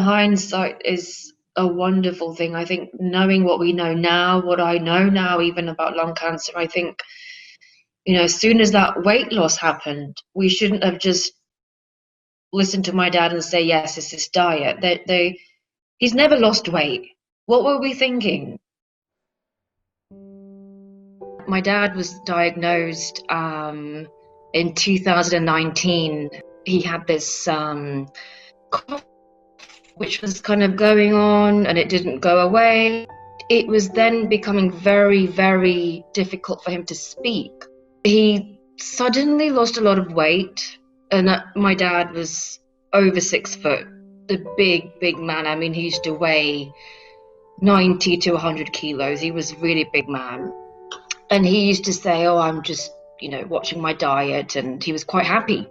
Hindsight is a wonderful thing. I think knowing what we know now, what I know now, even about lung cancer, I think, as soon as that weight loss happened, we shouldn't have just listened to my dad and say, yes, it's this diet. He's never lost weight. What were we thinking? My dad was diagnosed in 2019. He had this cough, which was kind of going on, and it didn't go away. It was then becoming very, very difficult for him to speak. He suddenly lost a lot of weight, and my dad was over 6 foot, a big, big man. I mean, he used to weigh 90 to 100 kilos. He was a really big man. And he used to say, oh, I'm just, watching my diet. And he was quite happy,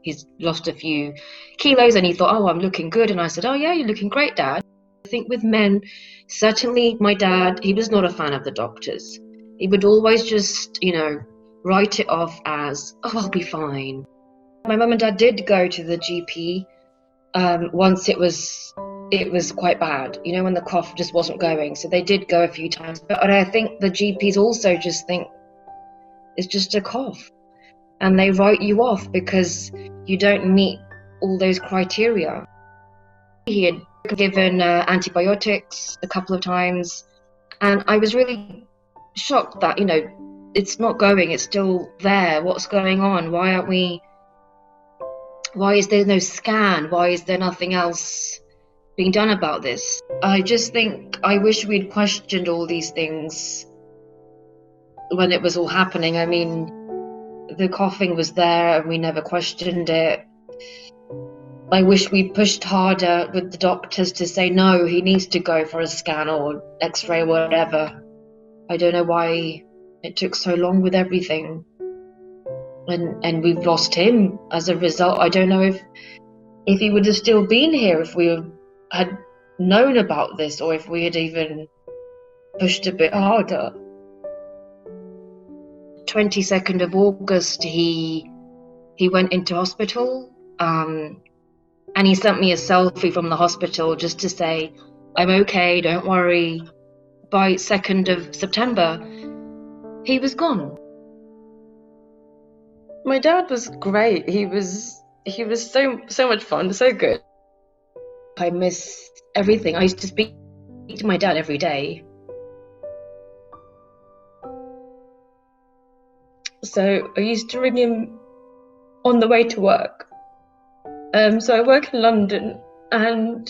he's lost a few kilos and he thought, oh, I'm looking good. And I said, oh, yeah, you're looking great, Dad. I think with men, certainly my dad, he was not a fan of the doctors. He would always just, write it off as, oh, I'll be fine. My mum and dad did go to the GP once it was quite bad, when the cough just wasn't going. So they did go a few times. But I think the GPs also just think it's just a cough. And they write you off because you don't meet all those criteria. He had given antibiotics a couple of times. And I was really shocked that, it's not going, it's still there. What's going on? Why is there no scan? Why is there nothing else being done about this? I just think I wish we'd questioned all these things when it was all happening. I mean, the coughing was there and we never questioned it. I wish we pushed harder with the doctors to say, no, he needs to go for a scan or x-ray or whatever. I don't know why it took so long with everything. And we've lost him as a result. I don't know if he would have still been here if we had known about this, or if we had even pushed a bit harder. 22nd of August, he went into hospital, and he sent me a selfie from the hospital just to say, I'm okay, don't worry. By 2nd of September, he was gone. My dad was great. He was so much fun, so good. I miss everything. I used to speak to my dad every day. So I used to ring him on the way to work. So I work in London, and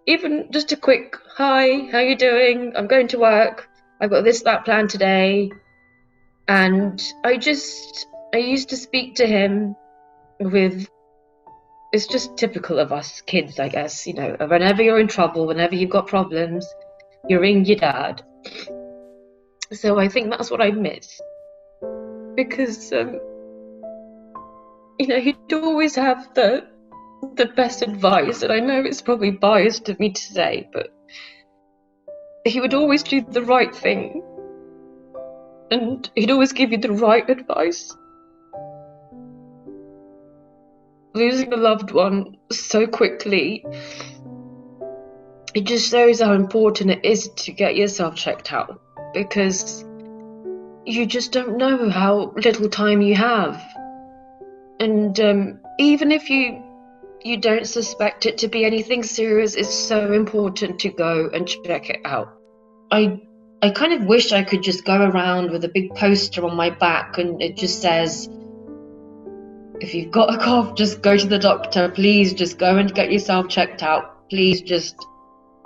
even just a quick, hi, how you doing? I'm going to work. I've got this, that plan today. And I used to speak to him with, it's just typical of us kids, I guess, whenever you're in trouble, whenever you've got problems, you ring your dad. So I think that's what I miss. Because, he'd always have the best advice, and I know it's probably biased of me to say, but he would always do the right thing. And he'd always give you the right advice. Losing a loved one so quickly, it just shows how important it is to get yourself checked out, because you just don't know how little time you have. And even if you don't suspect it to be anything serious, it's so important to go and check it out. I kind of wish I could just go around with a big poster on my back and it just says, if you've got a cough, just go to the doctor. Please just go and get yourself checked out. Please just,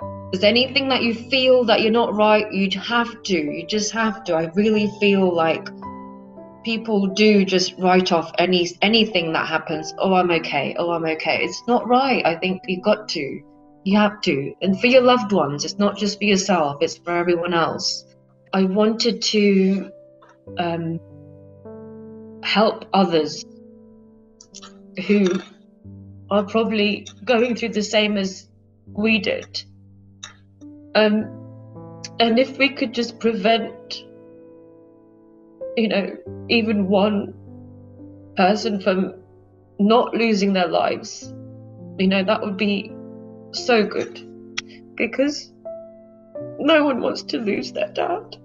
if there's anything that you feel that you're not right, you just have to. I really feel like people do just write off anything that happens. Oh, I'm okay. It's not right. I think you have to. And for your loved ones, it's not just for yourself, it's for everyone else. I wanted to help others who are probably going through the same as we did. And if we could just prevent, even one person from not losing their lives, that would be so good, because no one wants to lose their dad.